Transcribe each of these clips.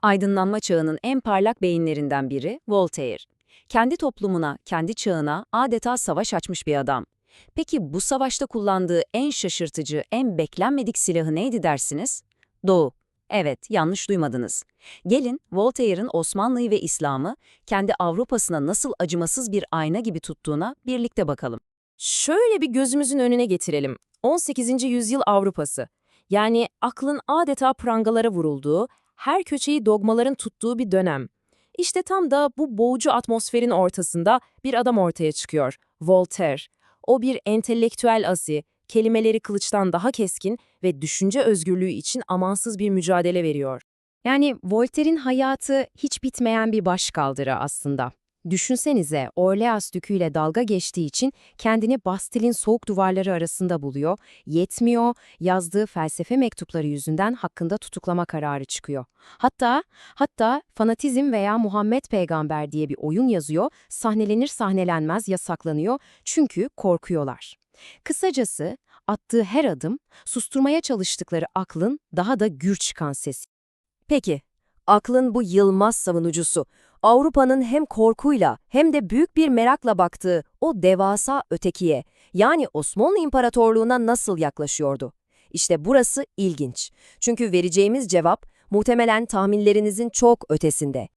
Aydınlanma çağının en parlak beyinlerinden biri Voltaire. Kendi toplumuna, kendi çağına adeta savaş açmış bir adam. Peki bu savaşta kullandığı en şaşırtıcı, en beklenmedik silahı neydi dersiniz? Doğu. Evet, yanlış duymadınız. Gelin Voltaire'ın Osmanlı'yı ve İslam'ı kendi Avrupa'sına nasıl acımasız bir ayna gibi tuttuğuna birlikte bakalım. Şöyle bir gözümüzün önüne getirelim. 18. yüzyıl Avrupası. Yani aklın adeta prangalara vurulduğu, her köşeyi dogmaların tuttuğu bir dönem. İşte tam da bu boğucu atmosferin ortasında bir adam ortaya çıkıyor. Voltaire. O bir entelektüel asi, kelimeleri kılıçtan daha keskin ve düşünce özgürlüğü için amansız bir mücadele veriyor. Yani Voltaire'in hayatı hiç bitmeyen bir başkaldırı aslında. Düşünsenize, Orleans Dükü'yle dalga geçtiği için kendini Bastil'in soğuk duvarları arasında buluyor, yetmiyor, yazdığı felsefe mektupları yüzünden hakkında tutuklama kararı çıkıyor. Hatta fanatizm veya Muhammed Peygamber diye bir oyun yazıyor, sahnelenir sahnelenmez yasaklanıyor çünkü korkuyorlar. Kısacası, attığı her adım, susturmaya çalıştıkları aklın daha da gür çıkan sesi. Peki, aklın bu yılmaz savunucusu, Avrupa'nın hem korkuyla hem de büyük bir merakla baktığı o devasa ötekiye, yani Osmanlı İmparatorluğu'na nasıl yaklaşıyordu? İşte burası ilginç. Çünkü vereceğimiz cevap muhtemelen tahminlerinizin çok ötesinde.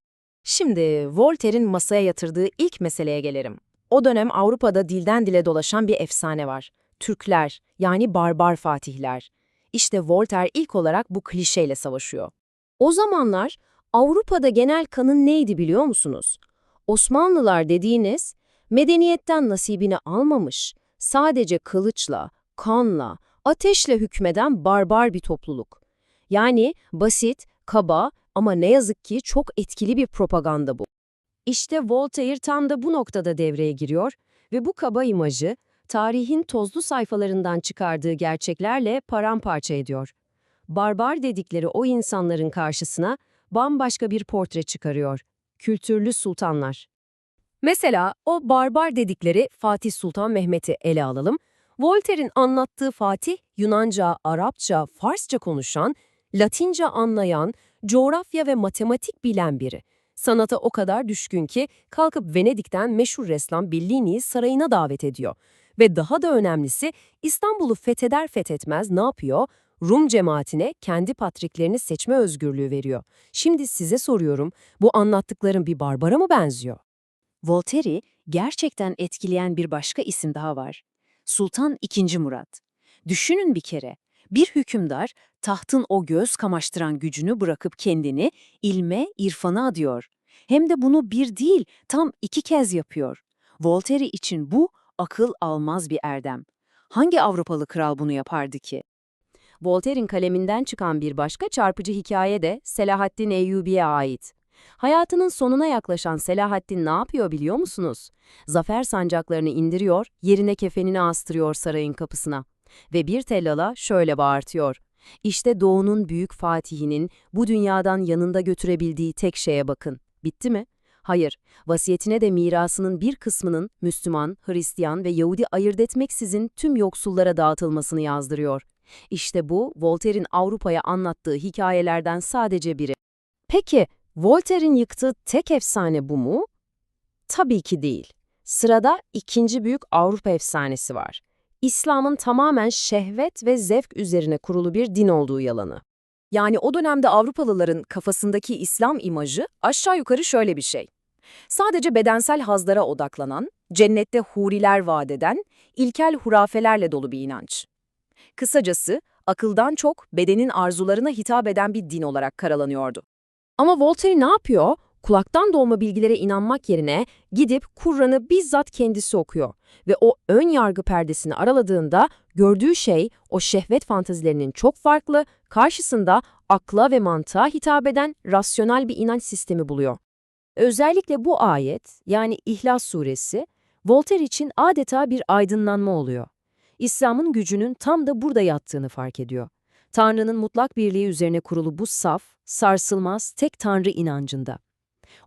Şimdi Voltaire'in masaya yatırdığı ilk meseleye gelelim. O dönem Avrupa'da dilden dile dolaşan bir efsane var. Türkler, yani barbar fatihler. İşte Voltaire ilk olarak bu klişeyle savaşıyor. O zamanlar Avrupa'da genel kanın neydi biliyor musunuz? Osmanlılar dediğiniz medeniyetten nasibini almamış, sadece kılıçla, kanla, ateşle hükmeden barbar bir topluluk. Yani basit, kaba ama ne yazık ki çok etkili bir propaganda bu. İşte Voltaire tam da bu noktada devreye giriyor ve bu kaba imajı tarihin tozlu sayfalarından çıkardığı gerçeklerle paramparça ediyor. Barbar dedikleri o insanların karşısına bambaşka bir portre çıkarıyor. Kültürlü sultanlar. Mesela o barbar dedikleri Fatih Sultan Mehmet'i ele alalım. Voltaire'in anlattığı Fatih, Yunanca, Arapça, Farsça konuşan, Latince anlayan, coğrafya ve matematik bilen biri. Sanata o kadar düşkün ki kalkıp Venedik'ten meşhur ressam Bellini'yi sarayına davet ediyor. Ve daha da önemlisi İstanbul'u fetheder fethetmez ne yapıyor? Rum cemaatine kendi patriklerini seçme özgürlüğü veriyor. Şimdi size soruyorum, bu anlattıklarım bir barbara mı benziyor? Voltaire'i gerçekten etkileyen bir başka isim daha var. Sultan II. Murat. Düşünün bir kere, bir hükümdar tahtın o göz kamaştıran gücünü bırakıp kendini ilme, irfana adıyor. Hem de bunu bir değil, tam iki kez yapıyor. Voltaire için bu akıl almaz bir erdem. Hangi Avrupalı kral bunu yapardı ki? Voltaire'in kaleminden çıkan bir başka çarpıcı hikaye de Selahaddin Eyyubi'ye ait. Hayatının sonuna yaklaşan Selahaddin ne yapıyor biliyor musunuz? Zafer sancaklarını indiriyor, yerine kefenini astırıyor sarayın kapısına. Ve bir tellala şöyle bağırtıyor. İşte Doğu'nun büyük fatihinin bu dünyadan yanında götürebildiği tek şeye bakın. Bitti mi? Hayır, vasiyetine de mirasının bir kısmının Müslüman, Hristiyan ve Yahudi ayırt etmeksizin tüm yoksullara dağıtılmasını yazdırıyor. İşte bu, Voltaire'in Avrupa'ya anlattığı hikayelerden sadece biri. Peki, Voltaire'in yıktığı tek efsane bu mu? Tabii ki değil. Sırada ikinci büyük Avrupa efsanesi var. İslam'ın tamamen şehvet ve zevk üzerine kurulu bir din olduğu yalanı. Yani o dönemde Avrupalıların kafasındaki İslam imajı aşağı yukarı şöyle bir şey. Sadece bedensel hazlara odaklanan, cennette huriler vaat eden, ilkel hurafelerle dolu bir inanç. Kısacası, akıldan çok bedenin arzularına hitap eden bir din olarak karalanıyordu. Ama Voltaire ne yapıyor? Kulaktan dolma bilgilere inanmak yerine gidip Kur'an'ı bizzat kendisi okuyor. Ve o ön yargı perdesini araladığında gördüğü şey o şehvet fantazilerinin çok farklı, karşısında akla ve mantığa hitap eden rasyonel bir inanç sistemi buluyor. Özellikle bu ayet, yani İhlas suresi, Voltaire için adeta bir aydınlanma oluyor. İslam'ın gücünün tam da burada yattığını fark ediyor. Tanrı'nın mutlak birliği üzerine kurulu bu saf, sarsılmaz tek Tanrı inancında.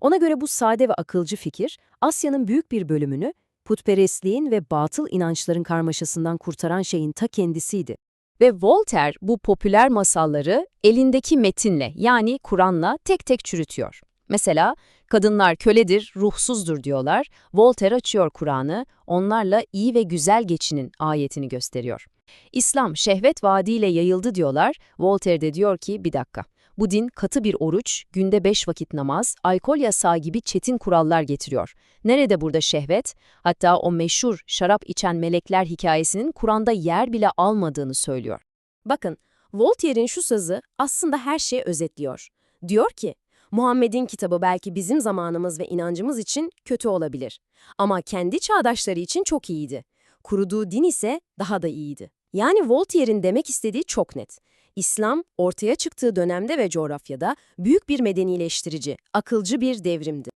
Ona göre bu sade ve akılcı fikir, Asya'nın büyük bir bölümünü putperestliğin ve batıl inançların karmaşasından kurtaran şeyin ta kendisiydi. Ve Voltaire bu popüler masalları elindeki metinle yani Kur'an'la tek tek çürütüyor. Mesela kadınlar köledir, ruhsuzdur diyorlar. Voltaire açıyor Kur'an'ı, onlarla iyi ve güzel geçinin ayetini gösteriyor. İslam şehvet vaadiyle yayıldı diyorlar. Voltaire de diyor ki bir dakika. Bu din katı bir oruç, günde 5 vakit namaz, alkol yasağı gibi çetin kurallar getiriyor. Nerede burada şehvet? Hatta o meşhur şarap içen melekler hikayesinin Kur'an'da yer bile almadığını söylüyor. Bakın, Voltaire'in şu sözü aslında her şeyi özetliyor. Diyor ki, Muhammed'in kitabı belki bizim zamanımız ve inancımız için kötü olabilir. Ama kendi çağdaşları için çok iyiydi. Kuruduğu din ise daha da iyiydi. Yani Voltaire'in demek istediği çok net. İslam, ortaya çıktığı dönemde ve coğrafyada büyük bir medenileştirici, akılcı bir devrimdi.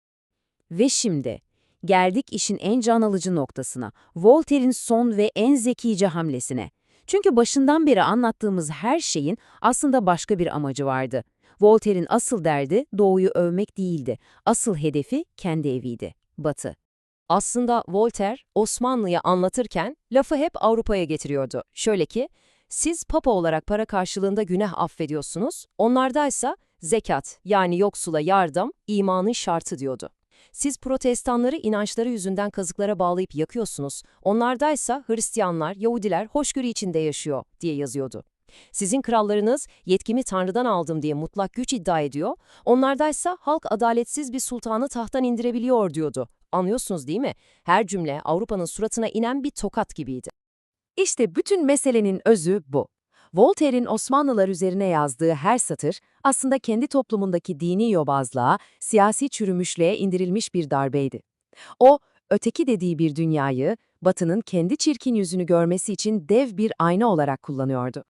Ve şimdi geldik işin en can alıcı noktasına, Voltaire'in son ve en zekice hamlesine. Çünkü başından beri anlattığımız her şeyin aslında başka bir amacı vardı. Voltaire'in asıl derdi Doğu'yu övmek değildi. Asıl hedefi kendi eviydi, Batı. Aslında Voltaire, Osmanlı'ya anlatırken lafı hep Avrupa'ya getiriyordu. Şöyle ki, siz papa olarak para karşılığında günah affediyorsunuz, onlardaysa zekat yani yoksula yardım imanın şartı diyordu. Siz protestanları inançları yüzünden kazıklara bağlayıp yakıyorsunuz, onlardaysa Hristiyanlar, Yahudiler hoşgörü içinde yaşıyor diye yazıyordu. Sizin krallarınız yetkimi Tanrı'dan aldım diye mutlak güç iddia ediyor, onlardaysa halk adaletsiz bir sultanı tahttan indirebiliyor diyordu. Anlıyorsunuz değil mi? Her cümle Avrupa'nın suratına inen bir tokat gibiydi. İşte bütün meselenin özü bu. Voltaire'in Osmanlılar üzerine yazdığı her satır aslında kendi toplumundaki dini yobazlığa, siyasi çürümüşlüğe indirilmiş bir darbeydi. O, öteki dediği bir dünyayı, Batı'nın kendi çirkin yüzünü görmesi için dev bir ayna olarak kullanıyordu.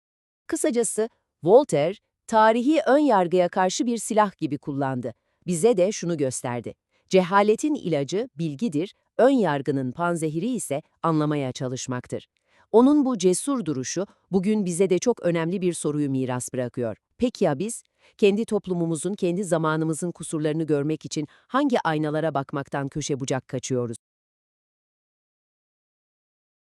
Kısacası, Voltaire, tarihi ön yargıya karşı bir silah gibi kullandı. Bize de şunu gösterdi. Cehaletin ilacı bilgidir, ön yargının panzehiri ise anlamaya çalışmaktır. Onun bu cesur duruşu bugün bize de çok önemli bir soruyu miras bırakıyor. Peki ya biz? Kendi toplumumuzun, kendi zamanımızın kusurlarını görmek için hangi aynalara bakmaktan köşe bucak kaçıyoruz?